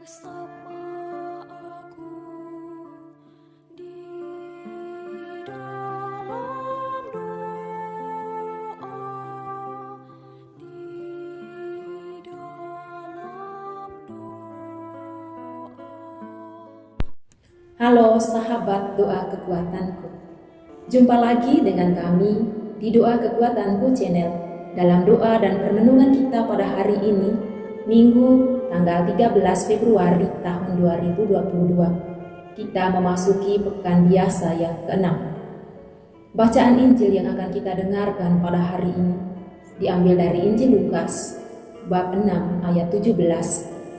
Bersama aku di dalam doa, di dalam doa. Halo sahabat doa kekuatanku, jumpa lagi dengan kami di Doa Kekuatanku Channel dalam doa dan permenungan kita pada hari ini, Minggu tanggal 13 Februari tahun 2022. Kita memasuki pekan biasa yang ke-6. Bacaan Injil yang akan kita dengarkan pada hari ini diambil dari Injil Lukas bab 6 ayat 17,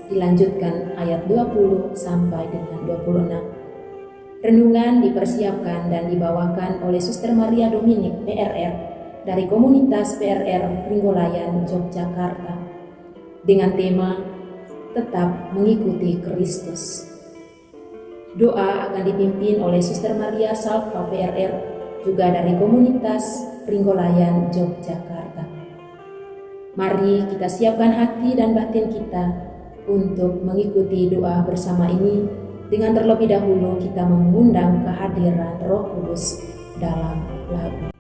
dilanjutkan ayat 20 sampai dengan 26. Renungan dipersiapkan dan dibawakan oleh Suster Maria Dominik PRR dari komunitas PRR Pringgolayan, Yogyakarta dengan tema Tetap Mengikuti Kristus. Doa akan dipimpin oleh Suster Maria Salva PRR juga dari komunitas Pringgolayan, Yogyakarta. Mari kita siapkan hati dan batin kita untuk mengikuti doa bersama ini dengan terlebih dahulu kita mengundang kehadiran Roh Kudus dalam lagu.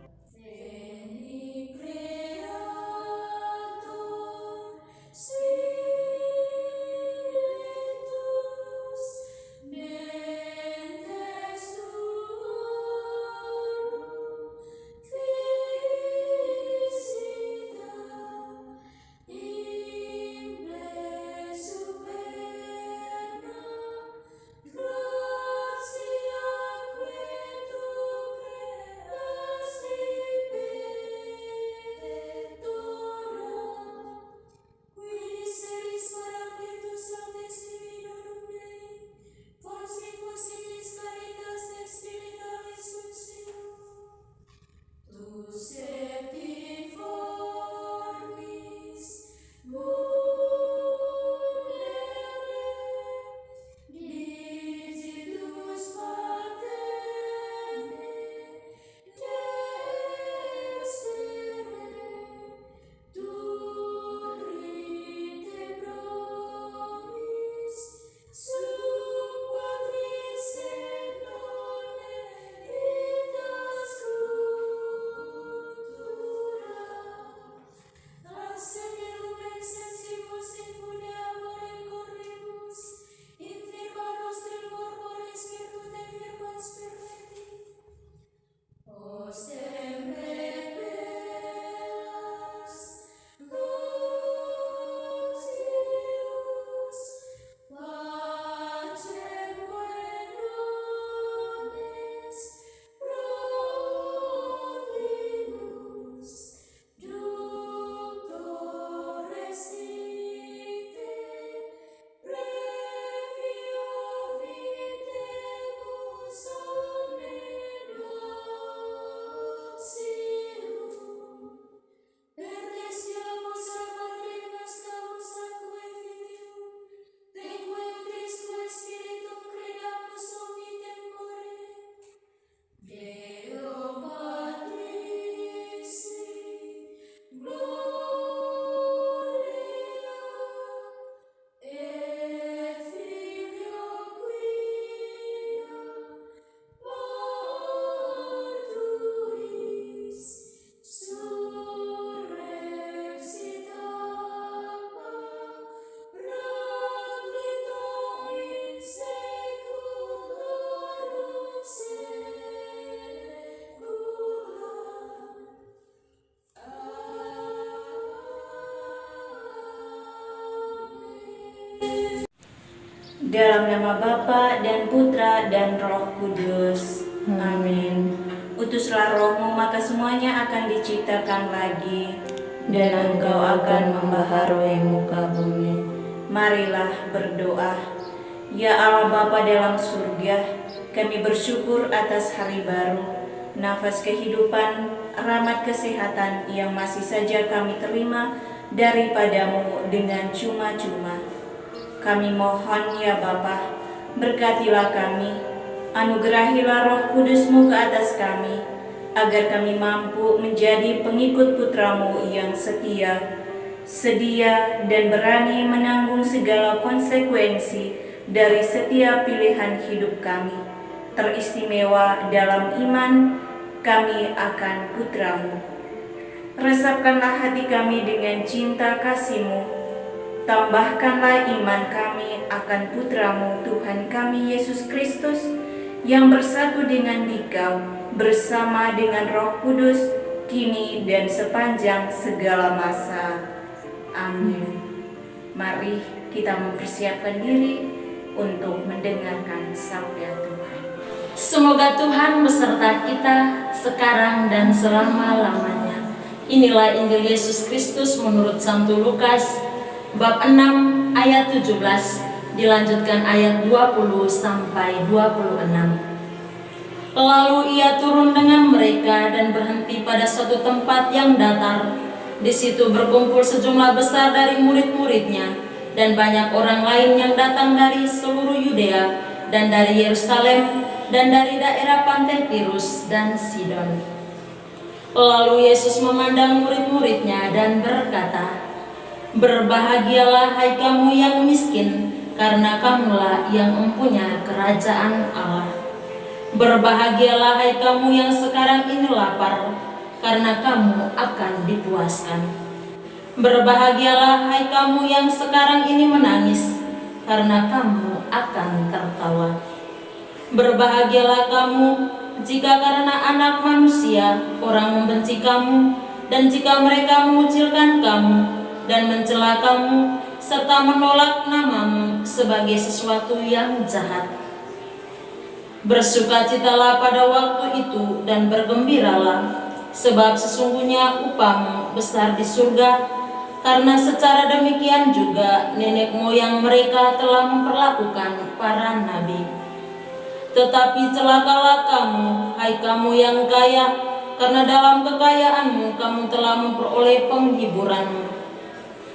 Dalam nama Bapa dan Putra dan Roh Kudus. Amin. Utuslah Rohmu, maka semuanya akan diciptakan lagi, dan Engkau akan membaharui muka bumi. Marilah berdoa. Ya Allah Bapa dalam surga, kami bersyukur atas hari baru, nafas kehidupan, rahmat kesehatan yang masih saja kami terima daripadamu dengan cuma-cuma. Kami mohon ya Bapa, berkatilah kami, anugerahilah Roh Kudus-Mu ke atas kami, agar kami mampu menjadi pengikut Putra-Mu yang setia, sedia dan berani menanggung segala konsekuensi dari setiap pilihan hidup kami, teristimewa dalam iman kami akan Putra-Mu. Resapkanlah hati kami dengan cinta kasih-Mu, tambahkanlah iman kami akan Putra-Mu Tuhan kami Yesus Kristus, yang bersatu dengan Dikau bersama dengan Roh Kudus, kini dan sepanjang segala masa. Amin. Mari kita mempersiapkan diri untuk mendengarkan sabda Tuhan. Semoga Tuhan beserta kita sekarang dan selama-lamanya. Inilah Injil Yesus Kristus menurut Santo Lukas bab 6 ayat 17 dilanjutkan ayat 20 sampai 26. Lalu ia turun dengan mereka dan berhenti pada suatu tempat yang datar. Di situ berkumpul sejumlah besar dari murid-muridnya dan banyak orang lain yang datang dari seluruh Yudea dan dari Yerusalem dan dari daerah pantai Tirus dan Sidon. Lalu Yesus memandang murid-muridnya dan berkata, "Berbahagialah hai kamu yang miskin, karena kamulah yang mempunyai kerajaan Allah. Berbahagialah hai kamu yang sekarang ini lapar, karena kamu akan dipuaskan. Berbahagialah hai kamu yang sekarang ini menangis, karena kamu akan tertawa. Berbahagialah kamu jika karena Anak Manusia orang membenci kamu, dan jika mereka mengucilkan kamu dan mencela kamu, serta menolak namamu sebagai sesuatu yang jahat. Bersukacitalah pada waktu itu dan bergembiralah, sebab sesungguhnya upahmu besar di surga, karena secara demikian juga nenek moyang mereka telah memperlakukan para nabi. Tetapi celakalah kamu, hai kamu yang kaya, karena dalam kekayaanmu kamu telah memperoleh penghiburanmu.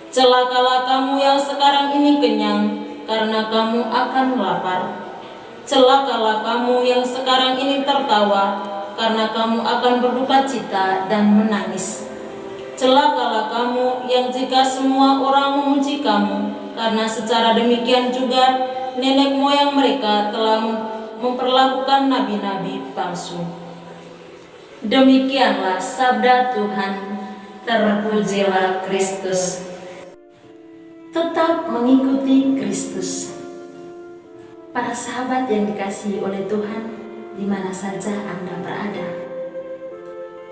Celakalah kamu yang sekarang ini kenyang, karena kamu akan lapar. Celakalah kamu yang sekarang ini tertawa, karena kamu akan berduka cita dan menangis. Celakalah kamu yang jika semua orang memuji kamu, karena secara demikian juga nenek moyang mereka telah memperlakukan nabi-nabi palsu." Demikianlah sabda Tuhan. Terpujilah Kristus. Tetap mengikuti Kristus. Para sahabat yang dikasihi oleh Tuhan, di mana saja Anda berada,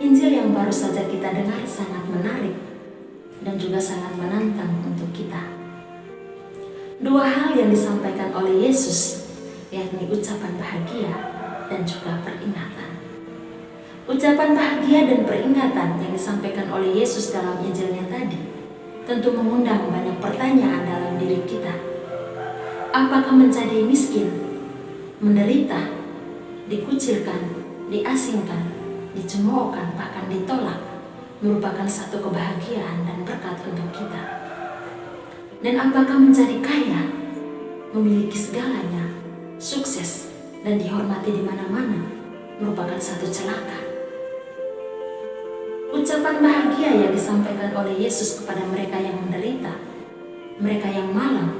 Injil yang baru saja kita dengar sangat menarik dan juga sangat menantang untuk kita. Dua hal yang disampaikan oleh Yesus, yakni ucapan bahagia dan juga peringatan. Ucapan bahagia dan peringatan yang disampaikan oleh Yesus dalam Injilnya tadi tentu mengundang banyak pertanyaan dalam diri kita. Apakah menjadi miskin, menderita, dikucilkan, diasingkan, dicemoohkan, bahkan ditolak merupakan satu kebahagiaan dan berkat untuk kita? Dan apakah menjadi kaya, memiliki segalanya, sukses, dan dihormati di mana-mana merupakan satu celaka? Ucapan bahagia yang disampaikan oleh Yesus kepada mereka yang menderita, mereka yang malang,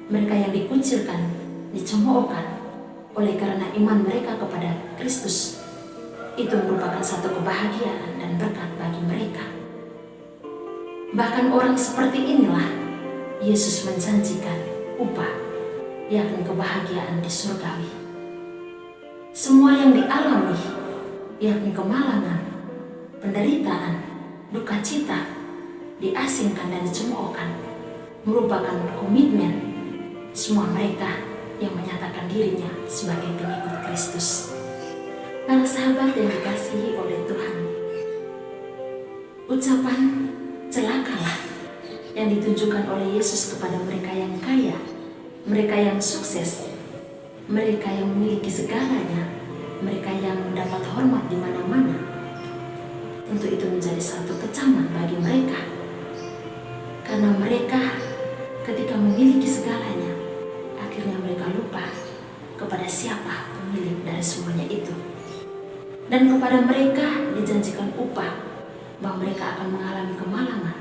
mereka yang dikucilkan, dicemoohkan oleh karena iman mereka kepada Kristus, itu merupakan satu kebahagiaan dan berkat bagi mereka. Bahkan orang seperti inilah Yesus menjanjikan upah, yakni kebahagiaan di surgawi. Semua yang dialami, yakni kemalangan, penderitaan, duka cita, diasingkan dan dicemoohkan, merupakan komitmen semua mereka yang menyatakan dirinya sebagai pengikut Kristus. Para sahabat yang dikasihi oleh Tuhan, ucapan celakalah yang ditunjukkan oleh Yesus kepada mereka yang kaya, mereka yang sukses, mereka yang memiliki segalanya, mereka yang mendapat hormat di mana-mana, tentu itu menjadi satu kecaman bagi mereka. Karena mereka ketika memiliki segalanya, akhirnya mereka lupa kepada siapa pemilik dari semuanya itu. Dan kepada mereka dijanjikan upah, bahwa mereka akan mengalami kemalangan,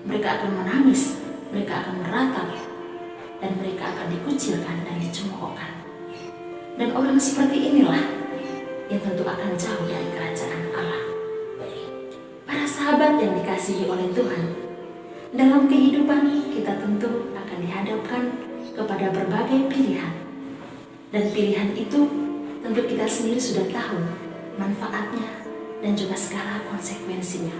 mereka akan menangis, mereka akan meratap, dan mereka akan dikucilkan dan dicemoohkan. Dan orang seperti inilah yang tentu akan jauh dari kerajaan Allah. Para sahabat yang dikasihi oleh Tuhan, dalam kehidupan kita tentu akan dihadapkan kepada berbagai pilihan. Dan pilihan itu tentu kita sendiri sudah tahu manfaatnya dan juga segala konsekuensinya.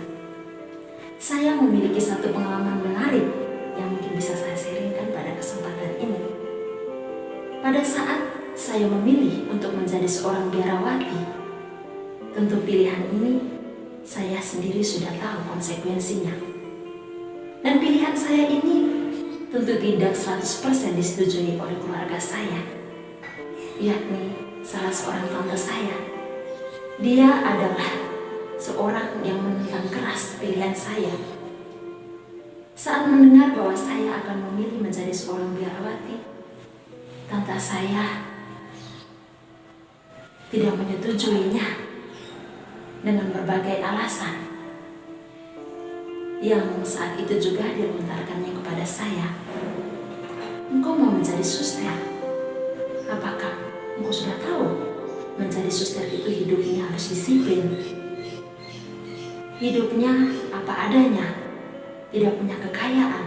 Saya memiliki satu pengalaman menarik yang mungkin bisa saya sharingkan pada kesempatan ini. Pada saat saya memilih untuk menjadi seorang biarawati, tentu pilihan ini saya sendiri sudah tahu konsekuensinya. Dan pilihan saya ini tentu tidak 100% disetujui oleh keluarga saya, yakni salah seorang tante saya. Dia adalah seorang yang menentang keras pilihan saya. Saat mendengar bahwa saya akan memilih menjadi seorang biarawati, tante saya tidak menyetujuinya dengan berbagai alasan yang saat itu juga dilontarkannya kepada saya. Engkau mau menjadi suster? Apakah engkau sudah tahu menjadi suster itu hidupnya harus disiplin? Hidupnya apa adanya, tidak punya kekayaan,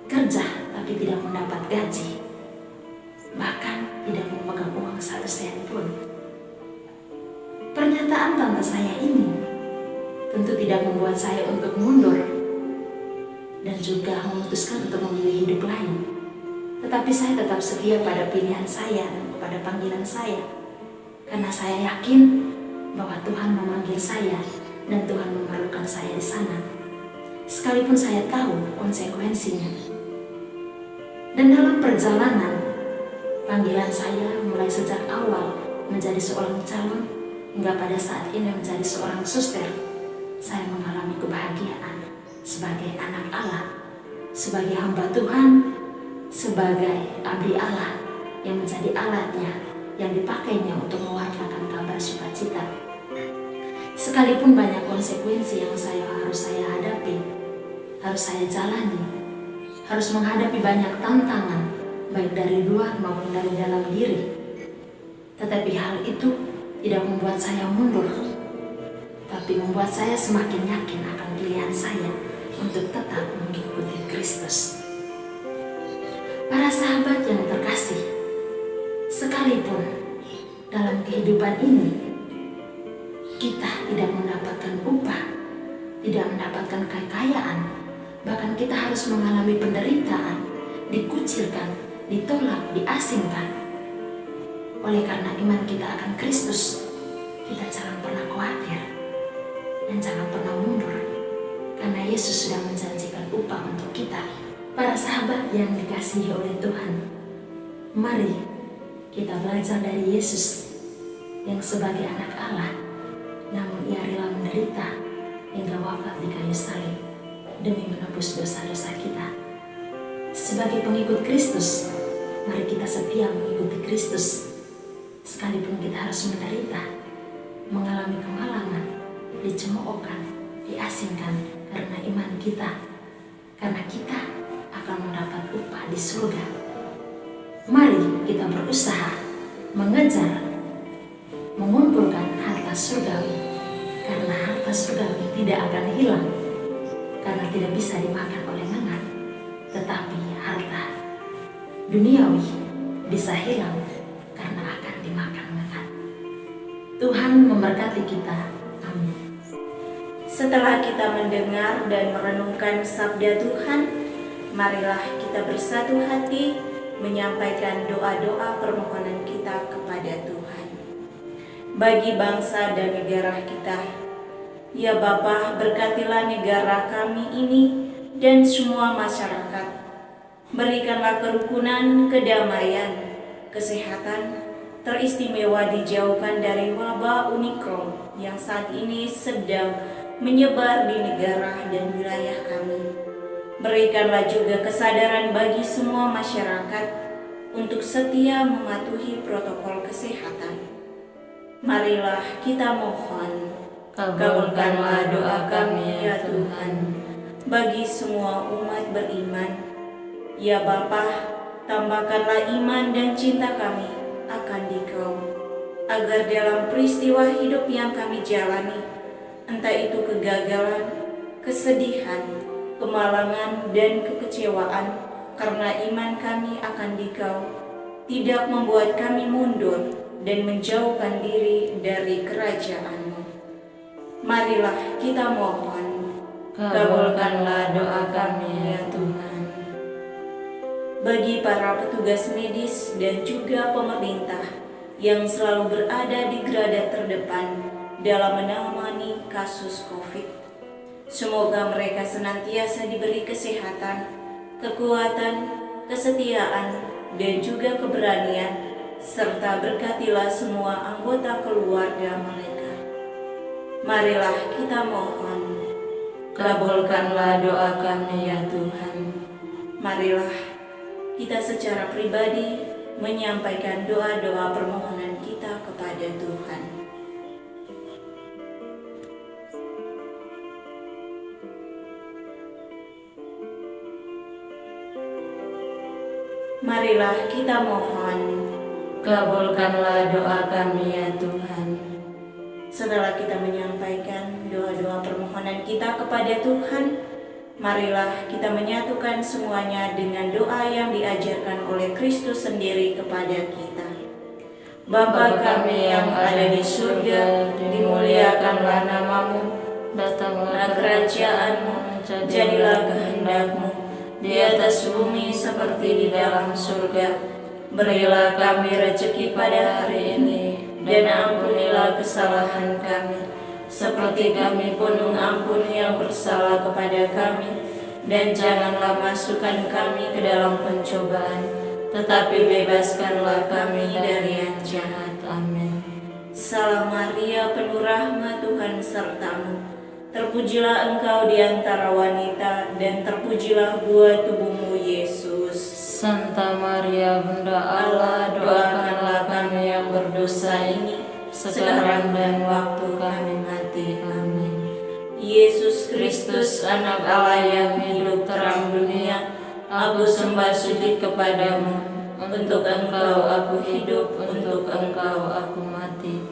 kerja tapi tidak mendapat gaji, bahkan tidak memegang uang 1 sen pun. Pernyataan tante saya ini tentu tidak membuat saya untuk mundur dan juga memutuskan untuk memilih hidup lain. Tetapi saya tetap setia pada pilihan saya dan kepada panggilan saya, karena saya yakin bahwa Tuhan memanggil saya dan Tuhan memerlukan saya di sana, sekalipun saya tahu konsekuensinya. Dan dalam perjalanan panggilan saya mulai sejak awal menjadi seorang calon hingga pada saat ini menjadi seorang suster, saya mengalami kebahagiaan sebagai anak Allah, sebagai hamba Tuhan, sebagai abdi Allah yang menjadi alatnya yang dipakainya untuk mewartakan kabar sukacita. Sekalipun banyak konsekuensi yang harus saya hadapi, harus saya jalani, harus menghadapi banyak tantangan, baik dari luar maupun dari dalam diri. Tetapi hal itu tidak membuat saya mundur, tapi membuat saya semakin yakin akan pilihan saya untuk tetap mengikuti Kristus. Para sahabat yang terkasih, sekalipun dalam kehidupan ini kita tidak mendapatkan upah, tidak mendapatkan kekayaan, bahkan kita harus mengalami penderitaan, dikucilkan, ditolak, diasingkan. Oleh karena iman kita akan Kristus, kita jangan pernah khawatir dan jangan pernah mundur, karena Yesus sudah menjanjikan upah untuk kita. Para sahabat yang dikasihi oleh Tuhan, mari kita belajar dari Yesus yang sebagai anak Allah, namun ia rela menderita hingga wafat di kayu salib demi menebus dosa-dosa kita. Sebagai pengikut Kristus, mari kita setia mengikuti Kristus, sekalipun kita harus menderita, mengalami kemalangan, dicemoohkan, diasingkan karena iman kita, karena kita akan mendapat upah di surga. Mari kita berusaha mengejar, mengumpulkan harta surgawi, karena harta surgawi tidak akan hilang, karena tidak bisa dimakan oleh lengan. Tetapi harta duniawi bisa hilang karena akan dimakan lengan. Tuhan memberkati kita. Amin. Setelah kita mendengar dan merenungkan sabda Tuhan, marilah kita bersatu hati menyampaikan doa-doa permohonan kita kepada Tuhan. Bagi bangsa dan negara kita, ya Bapa, berkatilah negara kami ini dan semua masyarakat. Berikanlah kerukunan, kedamaian, kesehatan, teristimewa dijauhkan dari wabah Omikron yang saat ini sedang menyebar di negara dan wilayah kami. Berikanlah juga kesadaran bagi semua masyarakat untuk setia mematuhi protokol kesehatan. Marilah kita mohon, kabulkanlah doa kami ya Tuhan. bagi semua umat beriman. Ya Bapa, tambahkanlah iman dan cinta kami akan Dikau, agar dalam peristiwa hidup yang kami jalani, entah itu kegagalan, kesedihan, kemalangan, dan kekecewaan, karena iman kami akan Dikau, tidak membuat kami mundur dan menjauhkan diri dari kerajaan-Mu. Marilah kita mohon, Kabulkanlah doa kami ya Tuhan. bagi para petugas medis dan juga pemerintah yang selalu berada di garda terdepan dalam menangani kasus COVID. Semoga mereka senantiasa diberi kesehatan, kekuatan, kesetiaan, dan juga keberanian, serta berkatilah semua anggota keluarga mereka. Marilah kita mohon, Kabulkanlah doa kami ya Tuhan. marilah kita secara pribadi menyampaikan doa-doa permohonan kita kepada Tuhan. Marilah kita mohon, Kabulkanlah doa kami ya Tuhan. setelah kita menyampaikan doa-doa permohonan kita kepada Tuhan, marilah kita menyatukan semuanya dengan doa yang diajarkan oleh Kristus sendiri kepada kita. Bapa kami yang ada di surga, dimuliakanlah nama-Mu, datanglah kerajaan-Mu, jadilah kehendak-Mu di atas bumi seperti di dalam surga. Berilah kami rezeki pada hari ini, dan ampunilah kesalahan kami, seperti kami pun mengampuni yang bersalah kepada kami. Dan janganlah masukkan kami ke dalam pencobaan, tetapi bebaskanlah kami dari yang jahat. Amin. Salam Maria, penuh rahmat, Tuhan sertamu. Terpujilah engkau di antara wanita, dan terpujilah buah tubuhmu, Yesus. Santa Maria Bunda Allah, doakanlah kami yang berdosa ini, sekarang dan waktu kami mati. Amin. Yesus Kristus, anak Allah yang hidup terang dunia, aku sembah sujud kepadamu. Untuk Engkau aku hidup, untuk Engkau aku mati.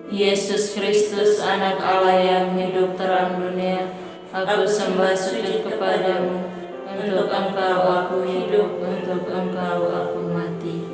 Yesus Kristus, anak Allah yang hidup terang dunia, aku sembah sujud kepadamu. Untuk Engkau aku hidup, untuk Engkau aku mati.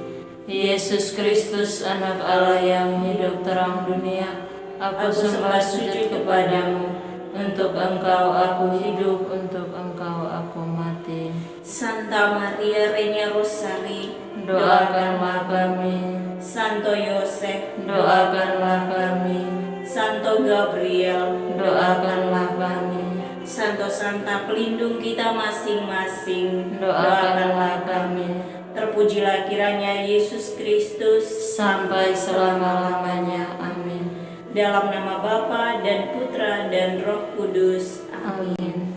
Yesus Kristus, anak Allah yang hidup terang dunia, aku sembah sujud kepadamu. Untuk Engkau aku hidup, untuk Engkau aku mati. Santa Maria Reina Rosari, Doakanlah kami, Santo Yosef, doakanlah kami, Santo Gabriel, doakanlah kami, Santo Santa pelindung kita masing-masing, doakanlah kami, terpujilah kiranya Yesus Kristus, sampai selama-lamanya. Amin. dalam nama Bapa dan Putra dan Roh Kudus. Amin.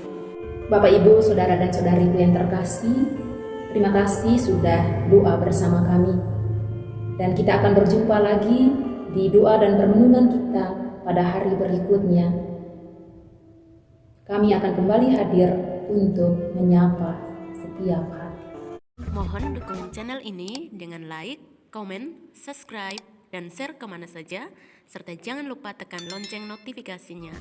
Bapak, Ibu, Saudara dan Saudariku yang terkasih, terima kasih sudah doa bersama kami. Dan kita akan berjumpa lagi di doa dan permenungan kita pada hari berikutnya. Kami akan kembali hadir untuk menyapa setiap hati. Mohon dukung channel ini dengan like, komen, subscribe, dan share kemana saja, serta jangan lupa tekan lonceng notifikasinya.